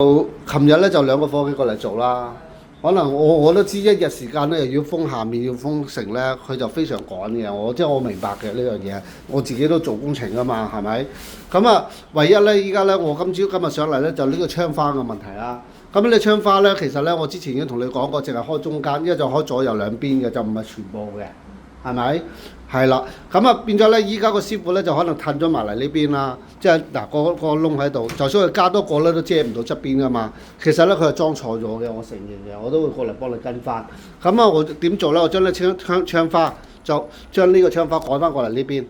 琴日咧就兩個伙計過嚟做啦，可能我都知一日時間咧又要封下面要封城咧，佢就非常趕嘅。我明白嘅呢樣嘢，我自己都做工程噶嘛，係咪？咁啊，唯一咧依家咧我今日上嚟咧就呢個窗花嘅問題啦。咁呢窗花咧其實咧我之前已經同你講過，淨係開中間，一就開左右兩邊嘅，就唔係全部嘅，係咪？係啦，咁啊變咗咧，依家個師傅咧就可能褪咗埋嚟呢邊啦，即係嗱個窿喺度，就算佢加多個咧都遮唔到側邊噶嘛。其實咧佢係裝錯咗嘅，我承認嘅，我都會過嚟幫你跟翻。咁啊，我點做咧？我將呢窗花就將呢個窗花改翻過嚟呢邊。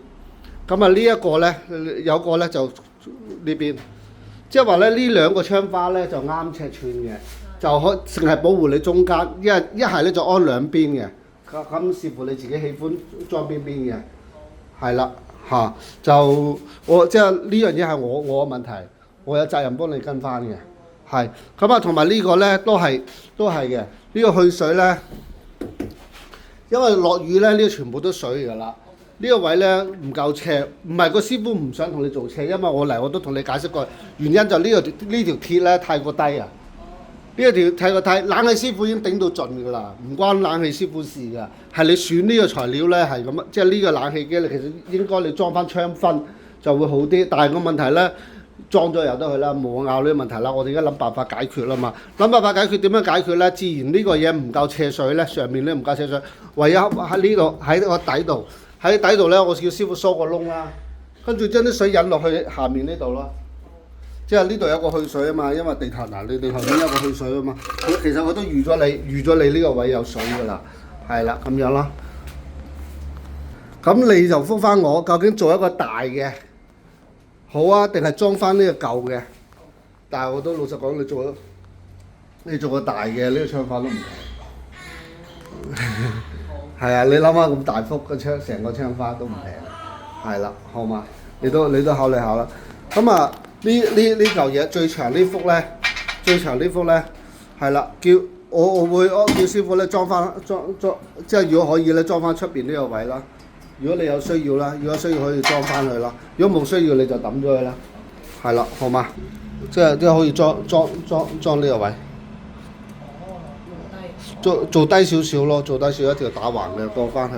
咁啊呢一個咧有個咧就呢邊，即係話咧呢兩個窗花咧就啱尺寸嘅，就可淨係保護你中間，一係咧就安兩邊嘅。咁視乎你自己喜歡裝邊邊嘅，係啦嚇，就我即係呢樣嘢係我嘅問題，我有責任幫你跟翻嘅，係咁啊，同埋呢個咧都係嘅，呢個去水咧，因為落雨咧，呢個全部都水㗎啦。呢個位咧唔夠尺，唔係個師傅唔想同你做尺，因為我嚟我都同你解釋過，原因就呢條鐵咧太過低啊。呢一條睇個睇，冷氣師傅已經頂到盡㗎啦，唔關冷氣師傅事㗎，係你選呢個材料咧係咁啊，即係呢個冷氣機咧，其實應該你裝翻窗分就會好啲，但係個問題咧裝咗由得佢啦，冇拗呢個問題啦，我哋而家諗辦法解決啦嘛，諗辦法解決點樣解決咧？自然呢個嘢唔夠斜水咧，上面咧唔夠斜水，唯有喺呢度喺個底度，喺底度咧，我叫師傅梳個窿啦，跟住將啲水引落去下面呢度咯。即係呢度有個去水啊嘛，因為地頭嗱，你地頭面有個去水啊嘛。其實佢都預咗你呢個位有水㗎啦，係啦咁樣咯。咁你就覆翻我，究竟做一個大嘅好啊，定係裝翻呢個舊嘅？但係我都老實講，你做個大嘅呢個窗花都唔平。係啊，你諗下咁大幅個窗，成個窗花都唔平。係啦，好嘛？你都考慮下啦。咁啊〜呢嚿嘢最長呢幅咧，係啦，我會叫師傅咧裝，即係如果可以咧裝翻出邊呢個位啦。如果你有需要啦，如果需要可以裝翻佢啦。如果冇需要你就抌咗佢啦。係啦，好嘛？即係可以裝呢個位。做低少少咯，做低少一條打橫嘅過翻去。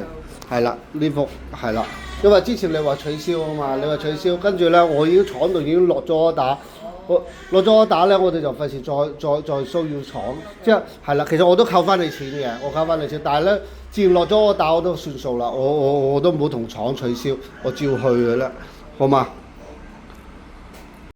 係啦，呢幅係啦。因為之前你話取消啊嘛，你話取消，跟住咧我已經廠度已經落咗打，落咗打咧，我哋就費事再騷擾廠，即係啦。其實我都扣翻你錢嘅，我扣翻你錢，但係咧，自然落咗打我都算數啦，我都冇同廠取消，我照去嘅啦，好嘛？